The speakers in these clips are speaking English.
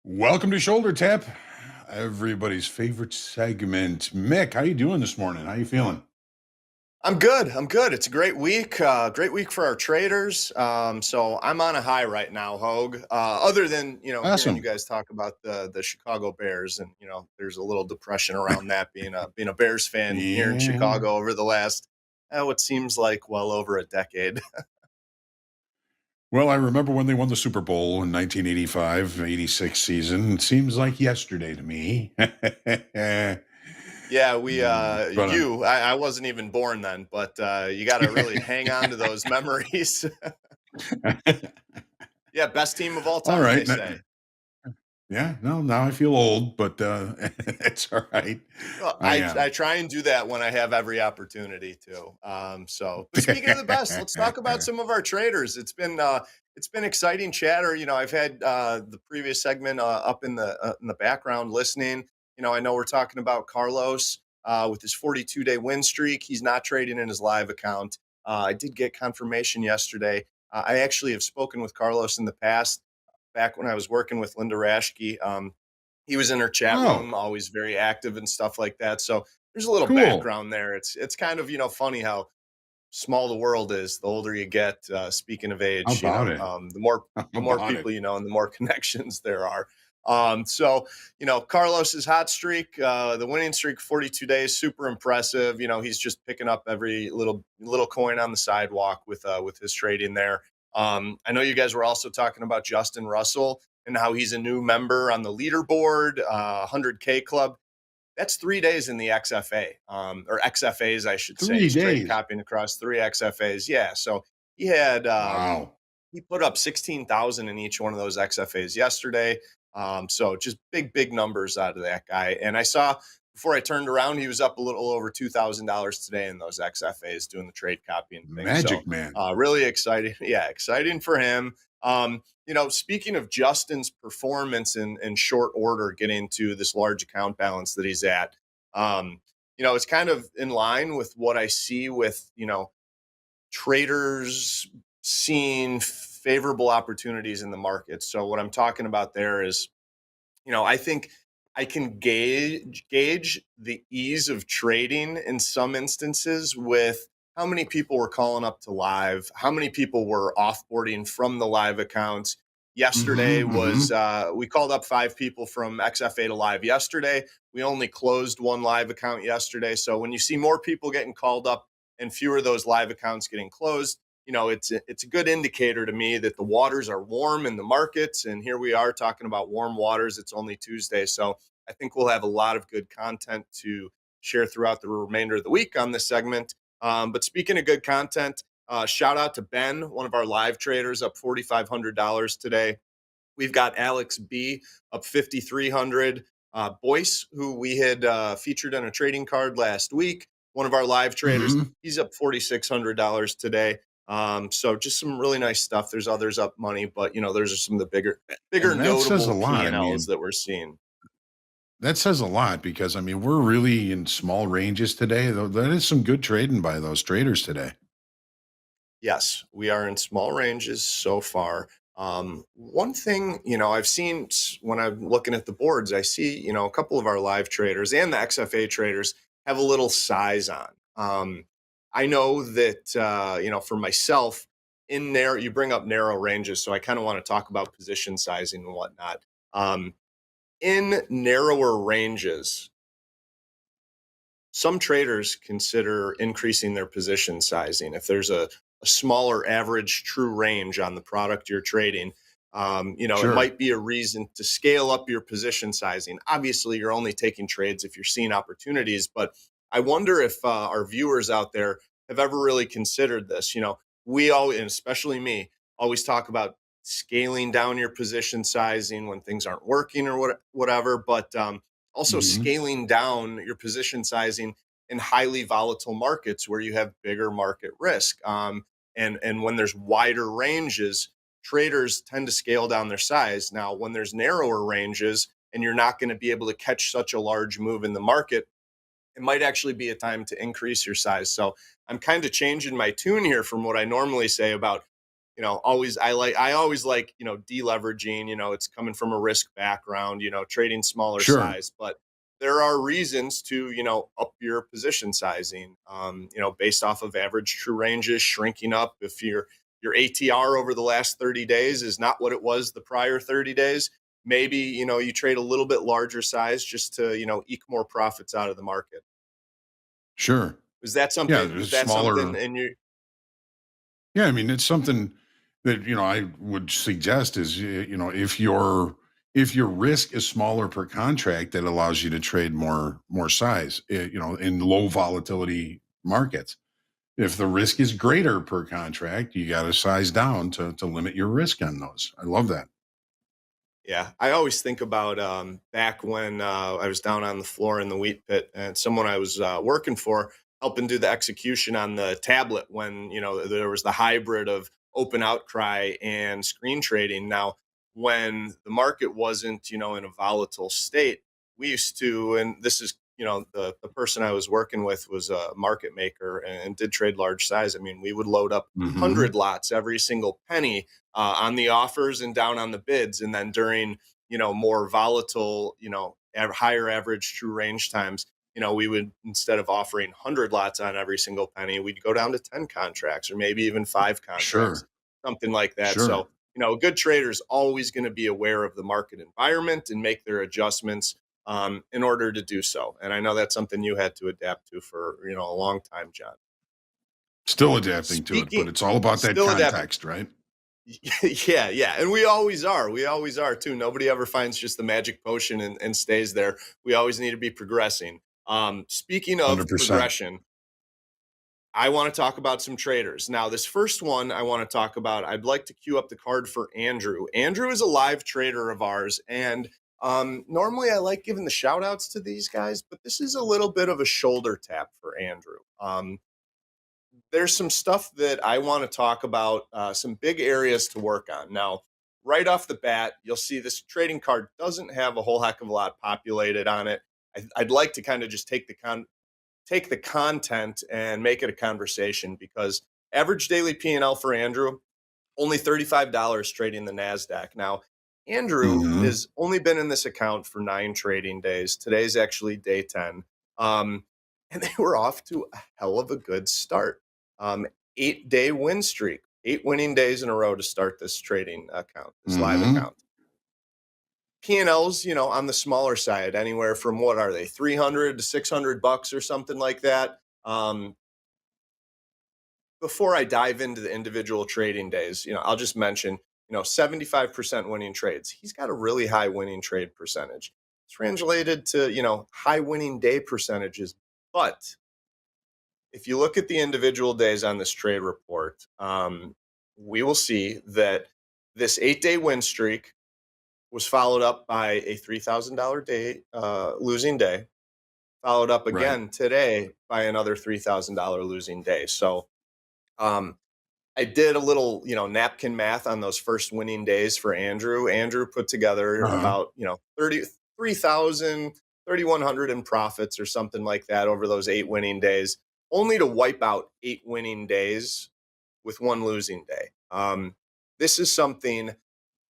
Welcome to Shoulder Tap, everybody's favorite segment. Mick, how you doing this morning? How you feeling? I'm good. I'm good. It's a great week. Great week for our traders. So I'm on a high right now, Hogue. Other than hearing you Awesome. guys talk about the Chicago Bears, and there's a little depression around that being a Bears fan here in Yeah. Chicago over the last what seems like well over a decade. Well, I remember when they won the Super Bowl in 1985, '86 season. It seems like yesterday to me. Yeah, we But I wasn't even born then, but you got to really hang on to those memories. Yeah, best team of all all time, they right. say. Yeah, no, now I feel old, but it's all right. Well, I I am. try and do that when I have every opportunity to. But speaking of the best, let's talk about some of our traders. It's been exciting chatter. I've had the previous segment up in the background listening. I know we're talking about Carlos with his 42-day win streak. He's not trading in his live account. I did get confirmation yesterday. I actually have spoken with Carlos in the past, back when I was working with Linda Rashke. He was in her chat Oh, room, always very active and stuff like that. So there's a little cool. background there. It's kind of funny how small the world is. The older you get, speaking of How age, about it? the more How the more about people it? you know, and the more connections there are. So Carlos's hot streak, the winning streak, 42 days, super impressive. He's just picking up every little coin on the sidewalk with his trading there. I know you guys were also talking about Justin Russell and how he's a new member on the leaderboard, 100K club. That's 3 days in the XFA, or XFAs, I should say. Three He's trade days. copying across three XFAs. Yeah. So he had, Wow. he put up 16,000 in each one of those XFAs yesterday. So just big numbers out of that guy. And I saw before I turned around, he was up a little over $2,000 today in those XFAs doing the trade copying thing. So Magic man. really exciting. Yeah, exciting for him. Speaking of Justin's performance in short order, getting to this large account balance that he's at, it's kind of in line with what I see with, traders seeing favorable opportunities in the market. So what I'm talking about there is, I think I can gauge the ease of trading in some instances with how many people were calling up to live, how many people were offboarding from the live accounts. Yesterday Mhm, was mhm. we called up 5 people from XFA to live yesterday. We only closed one live account yesterday. So when you see more people getting called up and fewer of those live accounts getting closed, it's a good indicator to me that the waters are warm in the markets. And here we are talking about warm waters. It's only Tuesday, so I think we'll have a lot of good content to share throughout the remainder of the week on this segment. But speaking of good content, shout out to Ben, one of our live traders, up $4,500 today. We've got Alex B up 5,300. Boyce, who we had featured on a trading card last week, one of our live traders, Mhm. he's up $4,600 today. So just some really nice stuff. There's others up money, but those are some of the bigger And that says a notable lot. P I and Ls mean, that we're seeing. that says a lot because I mean, we're really in small ranges today. Though that is some good trading by those traders today. Yes, we are in small ranges so far. One thing, I've seen when I'm looking at the boards, I see, a couple of our live traders and the XFA traders have a little size on. I know that, for myself, in there, you bring up narrow ranges. So I kind of want to talk about position sizing and whatnot. Um, in narrower ranges, some traders consider increasing their position sizing. If there's a smaller average true range on the product you're trading, it Sure. might be a reason to scale up your position sizing. Obviously, you're only taking trades if you're seeing opportunities, but I wonder if our viewers out there have ever really considered this. We all, and especially me, always talk about scaling down your position sizing when things aren't working or whatever, but also Mhm. scaling down your position sizing in highly volatile markets where you have bigger market risk. And when there's wider ranges, traders tend to scale down their size. Now, when there's narrower ranges and you're not going to be able to catch such a large move in the market, it might actually be a time to increase your size. So I'm kind of changing my tune here from what I normally say about always I always like, deleveraging, it's coming from a risk background, trading smaller Sure. size, but there are reasons to, up your position sizing, based off of average true ranges shrinking up. If your ATR over the last 30 days is not what it was the prior 30 days, maybe, you trade a little bit larger size just to, eke more profits out of the market. Sure. Is that Yeah, something, is there's that something smaller. in your, Yeah, I mean, it's something that, I would suggest is, if your risk is smaller per contract, that allows you to trade more size, in low volatility markets. If the risk is greater per contract, you got to size down to limit your risk on those. I love that. Yeah, I always think about back when I was down on the floor in the wheat pit, and someone I was working for helping do the execution on the tablet when there was the hybrid of open outcry and screen trading. Now, when the market wasn't in a volatile state, we used to, and this is the person I was working with was a market maker and did trade large size. I mean, we would load up Hmm. 100 lots every single penny on the offers and down on the bids. And then during, more volatile, higher average true range times, we would, instead of offering 100 lots on every single penny, we'd go down to 10 contracts or maybe even 5 contracts, Sure. something like that. Sure. So, a good trader is always going to be aware of the market environment and make their adjustments in order to do so. And I know that's something you had to adapt to for, a long time, John. Still adapting to it, but Speaking, it's all about that still adapting. context, right? Yeah, yeah. And we always are. We always are too. Nobody ever finds just the magic potion and stays there. We always need to be progressing. Speaking of 100%. progression, I want to talk about some traders. Now, this first one I want to talk about, I'd like to queue up the card for Andrew. Andrew is a live trader of ours. And normally I like giving the shout outs to these guys, but this is a little bit of a shoulder tap for Andrew. There's some stuff that I want to talk about, some big areas to work on. Now, right off the bat, you'll see this trading card doesn't have a whole heck of a lot populated on it. I'd like to kind of just take the content and make it a conversation because average daily P&L for Andrew only $35 trading the Nasdaq. Now, Andrew Hmm. has only been in this account for 9 trading days. Today's actually day 10. Um, and they were off to a hell of a good start. 8-day win streak, 8 winning days in a row to start this trading account, this live Hmm. account. P&Ls, on the smaller side, anywhere from what are they, 300 to $600 or something like that. Before I dive into the individual trading days, I'll just mention, 75% winning trades. He's got a really high winning trade percentage. Translated to, high winning day percentages. But if you look at the individual days on this trade report, we will see that this 8-day win streak was followed up by a $3,000 day losing day, followed up Right. again today by another $3,000 losing day. So um, I did a little, napkin math on those first winning days for Andrew. Andrew put together Uh-huh. about, 33,000, 3,100 in profits or something like that over those 8 winning days, only to wipe out 8 winning days with one losing day. This is something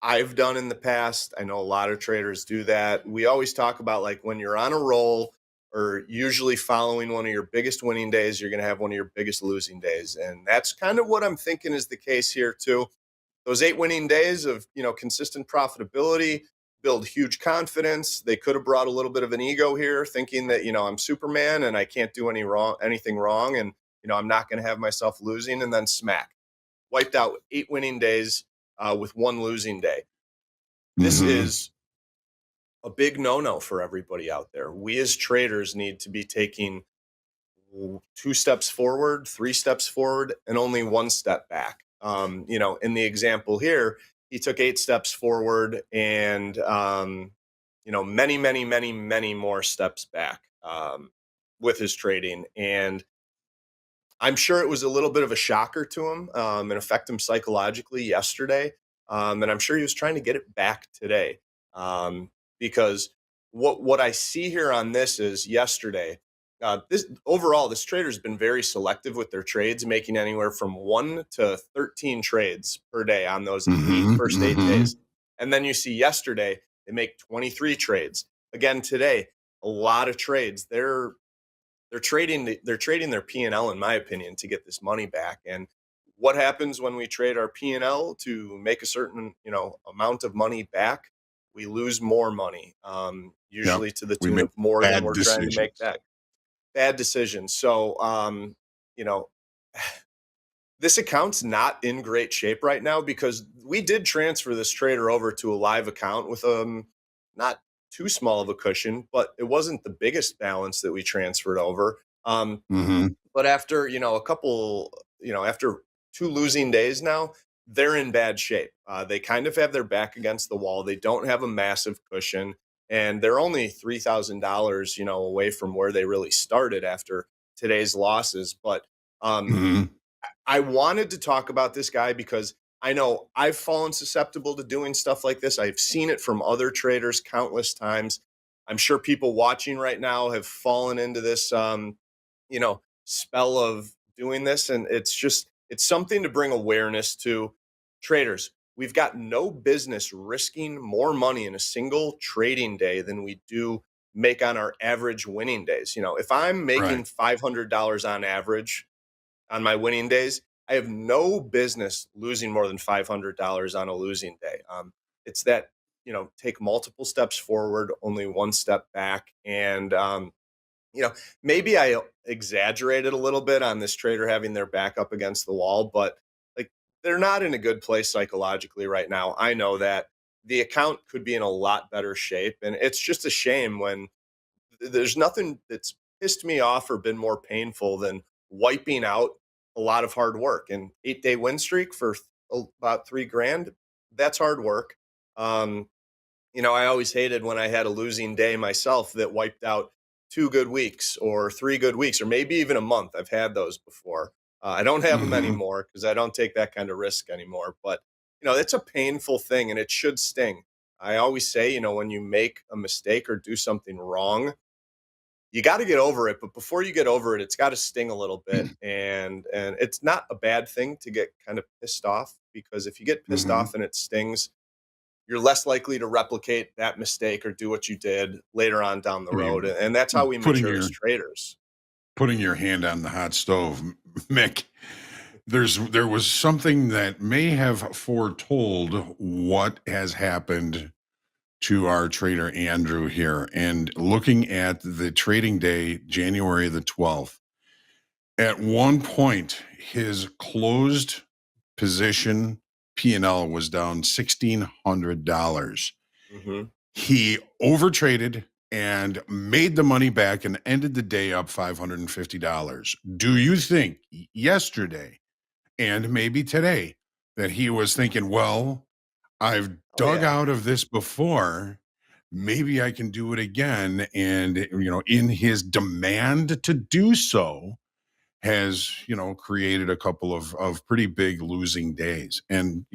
I've done in the past. I know a lot of traders do that. We always talk about like when you're on a roll or usually following one of your biggest winning days, you're going to have one of your biggest losing days. And that's kind of what I'm thinking is the case here too. Those 8 winning days of, consistent profitability build huge confidence. They could have brought a little bit of an ego here thinking that, I'm Superman and I can't do anything wrong. And, I'm not going to have myself losing, and then smack wiped out 8 winning days with one losing day. This Hmm. is a big no-no for everybody out there. We as traders need to be taking 2 steps forward, 3 steps forward, and only 1 step back. In the example here, he took 8 steps forward and many, many, many, many more steps back with his trading. And I'm sure it was a little bit of a shocker to him and affect him psychologically yesterday. And I'm sure he was trying to get it back today. Because what I see here on this is yesterday, This overall, this trader's been very selective with their trades, making anywhere from 1 to 13 trades per day on those Mhm, first 8 days. mhm. And then you see yesterday they make 23 trades. Again today, a lot of trades. They're trading their P&L, in my opinion, to get this money back. And what happens when we trade our P&L to make a certain amount of money back? We lose more money, Yep. usually to the We tune make of more than bad we're trying to make decisions. back. Bad decisions. So, you know, this account's not in great shape right now because we did transfer this trader over to a live account with not too small of a cushion, but it wasn't the biggest balance that we transferred over. Mhm. But after, after 2 losing days now, they're in bad shape. They kind of have their back against the wall. They don't have a massive cushion, and they're only $3,000, away from where they really started after today's losses. But Mhm. I wanted to talk about this guy because I know I've fallen susceptible to doing stuff like this. I've seen it from other traders countless times. I'm sure people watching right now have fallen into this spell of doing this, and it's something to bring awareness to traders. We've got no business risking more money in a single trading day than we do make on our average winning days. If I'm Right. making $500 on average on my winning days, I have no business losing more than $500 on a losing day. It's that, take multiple steps forward, only one step back. And you know, maybe I exaggerated a little bit on this trader having their back up against the wall, but like they're not in a good place psychologically right now. I know that the account could be in a lot better shape. And it's just a shame when there's nothing that's pissed me off or been more painful than wiping out a lot of hard work. An 8 day win streak for about 3 grand. That's hard work. Um, I always hated when I had a losing day myself that wiped out 2 good weeks or 3 good weeks or maybe even a month. I've had those before. I don't have them Mhm. anymore because I don't take that kind of risk anymore. But, it's a painful thing and it should sting. I always say, when you make a mistake or do something wrong, you got to get over it. But before you get over it, it's got to sting a little bit. And it's not a bad thing to get kind of pissed off because if you get pissed Mhm. off and it stings, you're less likely to replicate that mistake or do what you did later on down the I road. mean, And that's how we putting mature as your traders. putting your hand on the hot stove, Mick. There was something that may have foretold what has happened to our trader Andrew here. And looking at the trading day, January the 12th, at one point, his closed position P&L was down $1,600. Hmm. He overtraded and made the money back and ended the day up $550. Do you think yesterday and maybe today that he was thinking, well, I've Oh, dug yeah. out of this before. Maybe I can do it again. And, in his demand to do so, has created a couple of pretty big losing days. And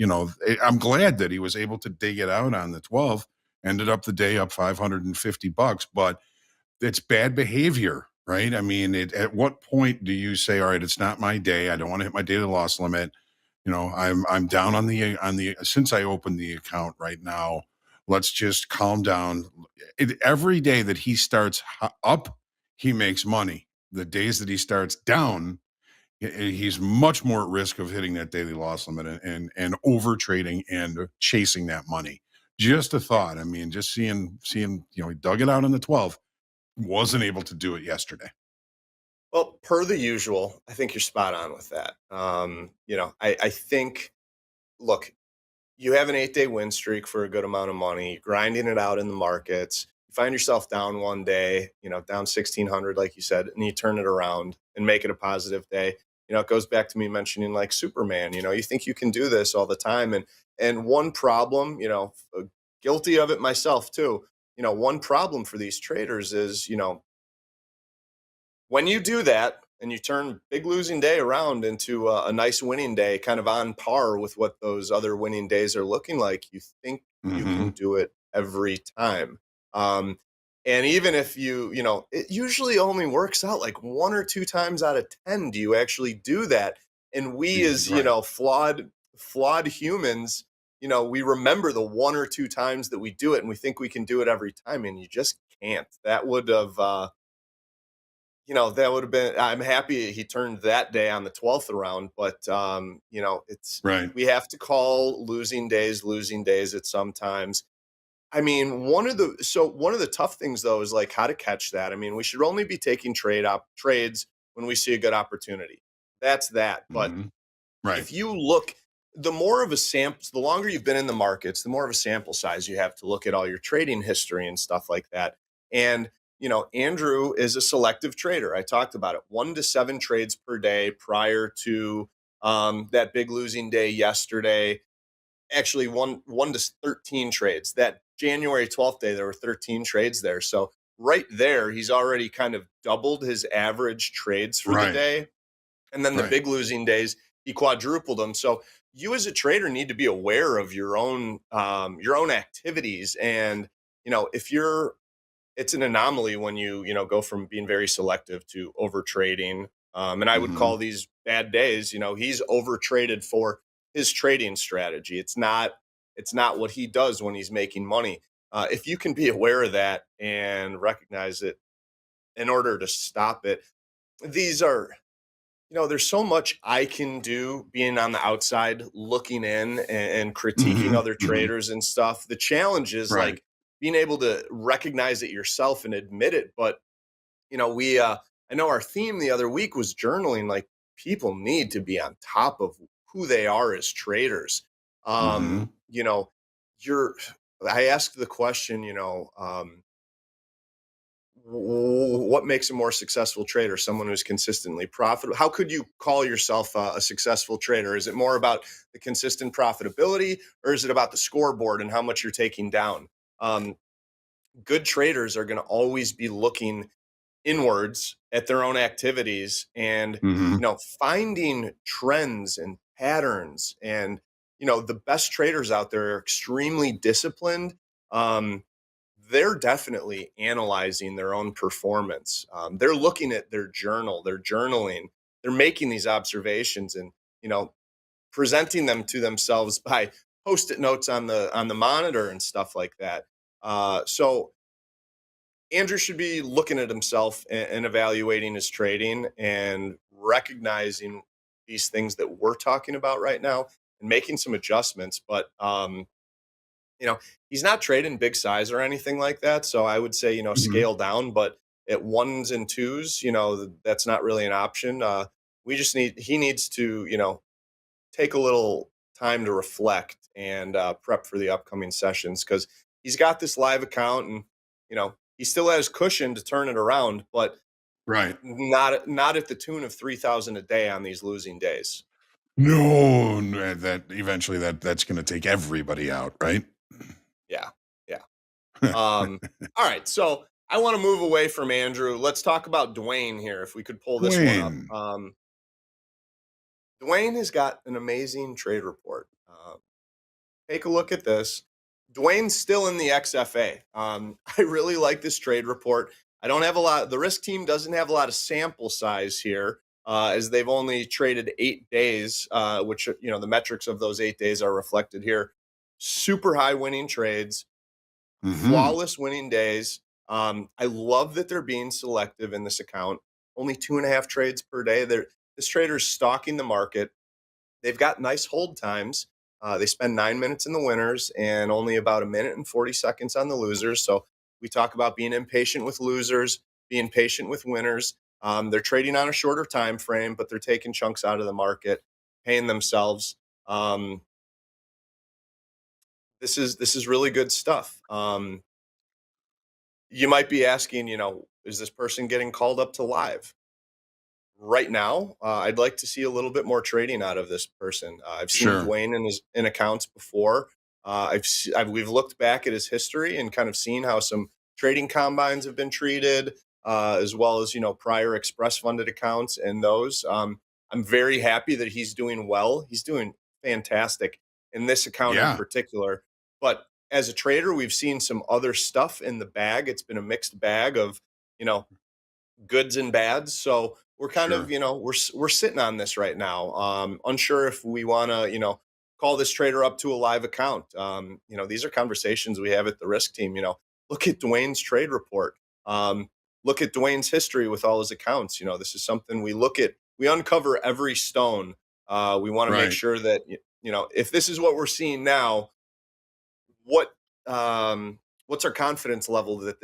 I'm glad that he was able to dig it out on the 12th, ended up the day up $550. But it's bad behavior, right? I mean, at what point do you say, all right, it's not my day, I don't want to hit my daily loss limit, I'm down on the since I opened the account right now, let's just calm down. Every day that he starts up, he makes money. The days that he starts down, he's much more at risk of hitting that daily loss limit and over trading and chasing that money. Just a thought. I mean, just seeing he dug it out on the 12th, wasn't able to do it yesterday. Well, per the usual, I think you're spot on with that. I think, look, you have an 8 day win streak for a good amount of money, grinding it out in the markets. You find yourself down one day, down 1,600, like you said, and you turn it around and make it a positive day. It goes back to me mentioning like Superman. You think you can do this all the time, and one problem, guilty of it myself too. One problem for these traders is, when you do that and you turn big losing day around into a nice winning day, kind of on par with what those other winning days are looking like, you think you can Hmm. do it every time. Um, And even if it usually only works out like 1 or 2 times out of 10 do you actually do that. And we as, Right. flawed humans, we remember the 1 or 2 times that we do it and we think we can do it every time and you just can't. That would have been I'm happy he turned that day on the 12th around, but it's Right. we have to call losing days at sometimes. I mean, one of the tough things though is like how to catch that. I mean, we should only be taking trades when we see a good opportunity. That's that. But Hmm. Right. if you look, the longer you've been in the markets, the more of a sample size you have to look at all your trading history and stuff like that. And Andrew is a selective trader. I talked about it, 1 to 7 trades per day prior to that big losing day yesterday. Actually, one to 13 trades. That January 12th day, there were 13 trades there. So right there, he's already kind of doubled his average trades for the Right. day. And then the Right. big losing days, he quadrupled them. So you as a trader need to be aware of your own activities. And if you're it's an anomaly when you go from being very selective to over trading. And I would Hmm. call these bad days. He's over traded for his trading strategy. It's not what he does when he's making money. If you can be aware of that and recognize it in order to stop it, these are there's so much I can do being on the outside looking in and critiquing Hmm. other Hmm. traders and stuff. The challenge is Right. like being able to recognize it yourself and admit it. But, I know our theme the other week was journaling. Like people need to be on top of who they are as traders. Hmm. Um, you know, you're, I asked the question, what makes a more successful trader? Someone who's consistently profitable. How could you call yourself a successful trader? Is it more about the consistent profitability, or is it about the scoreboard and how much you're taking down? um, Good traders are going to always be looking inwards at their own activities and Hmm. finding trends and patterns. And the best traders out there are extremely disciplined. um, they're definitely analyzing their own performance. They're looking at their journal, they're journaling, they're making these observations and you know presenting them to themselves by post-it notes on the monitor and stuff like that. So Andrew should be looking at himself and evaluating his trading and recognizing these things that we're talking about right now and making some adjustments. But you know, he's not trading big size or anything like that. So I would say, Hmm. scale down, but at ones and twos, that's not really an option. He needs to, take a little time to reflect and prep for the upcoming sessions because he's got this live account and, he still has cushion to turn it around, but Right. not at the tune of 3,000 a day on these losing days. No, that eventually that's going to take everybody out, right? Yeah. Yeah. All right. So I want to move away from Andrew. Let's talk about Dwayne here. If we could pull this one up. Dwayne. Dwayne has got an amazing trade report. Take a look at this. Dwayne's still in the XFA. I really like this trade report. I don't have a lot. The risk team doesn't have a lot of sample size here, as they've only traded 8 days, which the metrics of those 8 days are reflected here. Super high winning trades, Hmm. flawless winning days. I love that they're being selective in this account. Only 2.5 trades per day. This trader's stalking the market. They've got nice hold times. They spend 9 minutes in the winners and only about a minute and 40 seconds on the losers. So we talk about being impatient with losers, being patient with winners. They're trading on a shorter time frame, but they're taking chunks out of the market, paying themselves. Um, this is really good stuff. You might be asking, is this person getting called up to live? Right now, I'd like to see a little bit more trading out of this person. I've seen Sure. Dwayne in accounts before. We've looked back at his history and kind of seen how some trading combines have been treated, as well as prior express funded accounts and those. I'm very happy that he's doing well. He's doing fantastic in this account in Yeah. particular. But as a trader, we've seen some other stuff in the bag. It's been a mixed bag of, you know, goods and bads. So we're kind of, Sure. you know, we're sitting on this right now. Unsure if we want to, you know, call this trader up to a live account. You know, these are conversations we have at the risk team. You know, look at Dwayne's trade report. Look at Dwayne's history with all his accounts. You know, this is something we look at. We uncover every stone. We want to make Right. sure that you know if this is what we're seeing now, what what's our confidence level that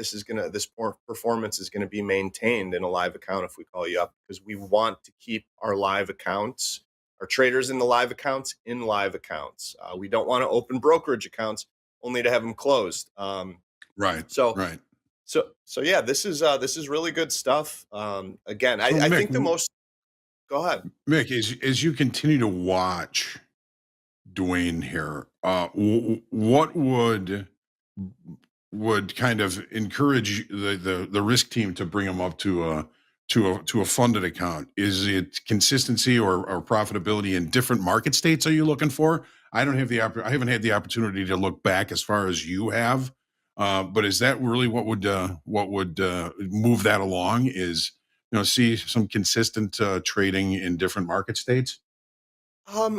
performance is gonna be maintained in a live account if we call you up? Because we want to keep our live accounts, our traders in live accounts. We don't want to open brokerage accounts only to have them closed. Right. So Right. so yeah, this is really good stuff. Again, So I think the most. Go ahead. Mick, as you continue to watch Dwayne here, what would kind of encourage the risk team to bring him up to a funded account? Is it consistency or profitability in different market states? Are you looking for? I haven't had the opportunity to look back as far as you have, but is that really what would move that along? Is see some consistent trading in different market states?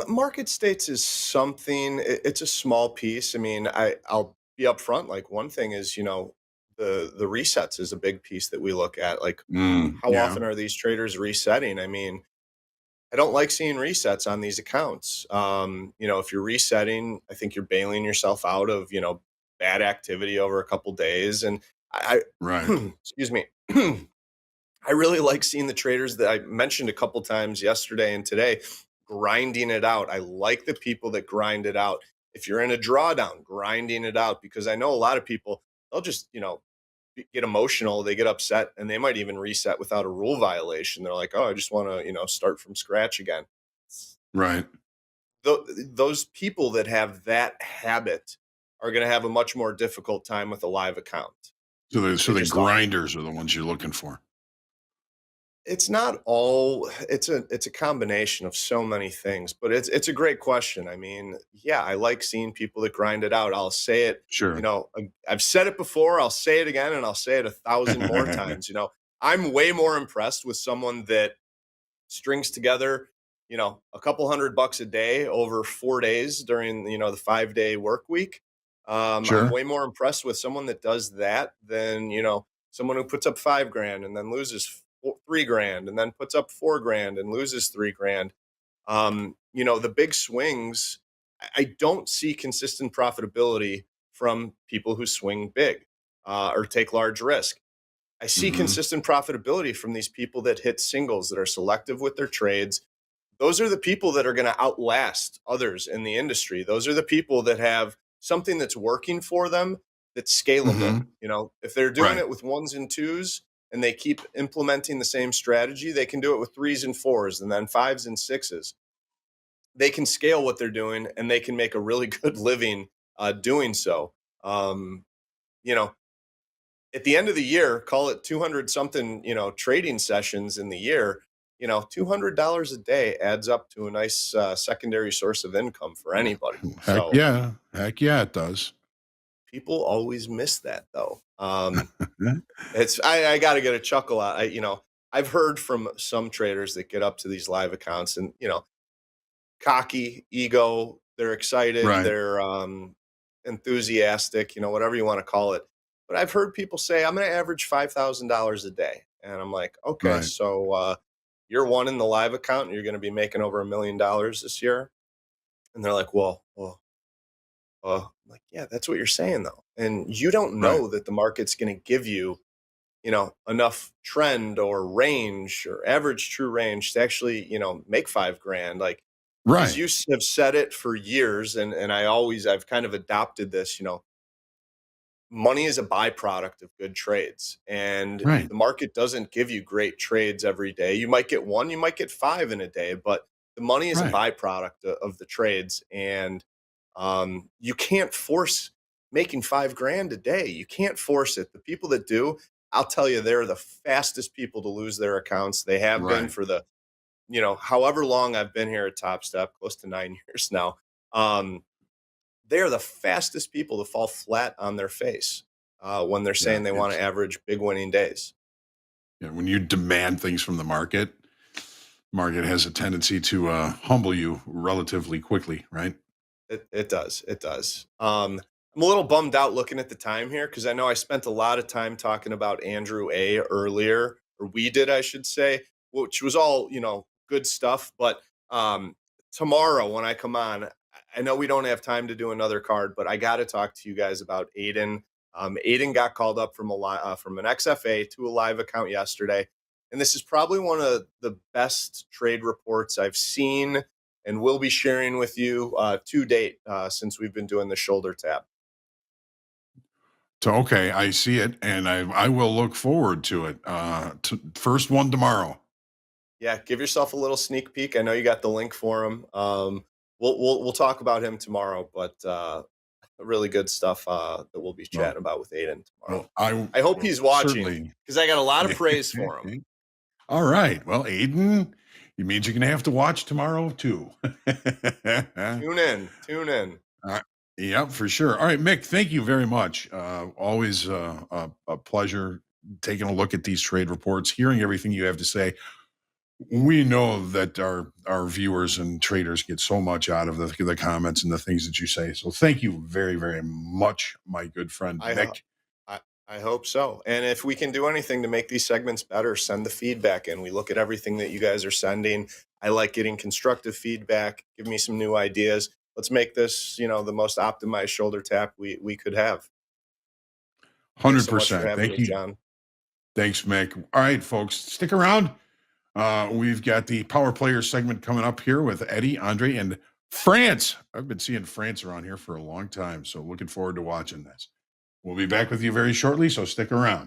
Market states is something. It's a small piece. I mean, I'll be upfront. Like one thing is, you know, the resets is a big piece that we look at. Like, how Yeah. often are these traders resetting? I mean, I don't like seeing resets on these accounts. You know, if you're resetting, I think you're bailing yourself out of bad activity over a couple days. And Right. excuse me. I really like seeing the traders that I mentioned a couple times yesterday and today grinding it out. I like the people that grind it out. If you're in a drawdown, grinding it out, because I know a lot of people, they'll just, get emotional, they get upset, and they might even reset without a rule violation. They're like, oh, I just want to, start from scratch again. Right. Those people that have that habit are going to have a much more difficult time with a live account. So They the just are. grinders are the ones you're looking for. It's not all. It's a combination of so many things, but it's a great question. I mean, yeah, I like seeing people that grind it out. I'll say it, Sure. I've said it before, I'll say it again, and I'll say it a thousand more times. I'm way more impressed with someone that strings together, a couple $100 a day over 4 days during, the 5 day work week. I'm Sure. way more impressed with someone that does that than, someone who puts up 5 grand and then loses 3 grand and then puts up 4 grand and loses 3 grand. The big swings, I don't see consistent profitability from people who swing big or take large risk. I see Hmm. consistent profitability from these people that hit singles, that are selective with their trades. Those are the people that are going to outlast others in the industry. Those are the people that have something that's working for them that's scalable. Hmm. If they're doing Right. it with ones and twos and they keep implementing the same strategy, they can do it with threes and fours and then fives and sixes. They can scale what they're doing and they can make a really good living doing so. Um, you know, at the end of the year, call it 200 something, trading sessions in the year, $200 a day adds up to a nice secondary source of income for anybody. Heck So yeah. Heck yeah, it does. people always miss that though. I got to get a chuckle out. I've heard from some traders that get up to these live accounts and, cocky, ego, they're excited, Right. they're enthusiastic, whatever you want to call it. But I've heard people say, I'm going to average $5,000 a day. And I'm like, okay, Right. so you're one in the live account and you're going to be making over $1 million this year. And they're like, I'm like, yeah, that's what you're saying though. And you don't Right. know that the market's going to give you, enough trend or range or average true range to actually, make 5 grand. Like, because Right. have said it for years, and I've kind of adopted this. Money is a byproduct of good trades, and Right. the market doesn't give you great trades every day. You might get one, you might get five in a day, but the money is a Right. byproduct of the trades, and you can't force making 5 grand a day. You can't force it. The people that do, I'll tell you, they're the fastest people to lose their accounts. They have been Right. for the however long I've been here at Top Step, close to 9 years now. Um, they are the fastest people to fall flat on their face when they're Yeah, saying they want to it's average big winning days. yeah, when you demand things from the market has a tendency to humble you relatively quickly, right? It does. It does. I'm a little bummed out looking at the time here because I know I spent a lot of time talking about Andrew A earlier, or we did, I should say, which was all good stuff. But tomorrow when I come on, I know we don't have time to do another card, but I got to talk to you guys about Aiden. Aiden got called up from an XFA to a live account yesterday, and this is probably one of the best trade reports I've seen and we'll be sharing with you to date since we've been doing the shoulder tap. So okay, I see it, and I will look forward to it. First one tomorrow. Yeah, give yourself a little sneak peek. I know you got the link for him. We'll talk about him tomorrow, but really good stuff that we'll be Well, chatting about with Aiden tomorrow. I I hope will he's watching certainly. because I got a lot of praise for him. All right. Well, Aiden, it means you're gonna have to watch tomorrow too. Tune in, tune in. Uh, yep, for sure. All right, Mick, thank you very much. Always a pleasure taking a look at these trade reports, hearing everything you have to say. We know that our viewers and traders get so much out of the comments and the things that you say. So thank you very, very much, my good friend I ho- Mick. I I hope so. And if we can do anything to make these segments better, send the feedback in. We look at everything that you guys are sending. I like getting constructive feedback. Give me some new ideas. Let's make this, the most optimized shoulder tap we could have. Thanks so much for 100%. having Thank me, you. John. Thanks, Mick. All right, folks, stick around. We've got the Power Players segment coming up here with Eddie, Andre, and France. I've been seeing France around here for a long time, so looking forward to watching this. We'll be back with you very shortly, so stick around.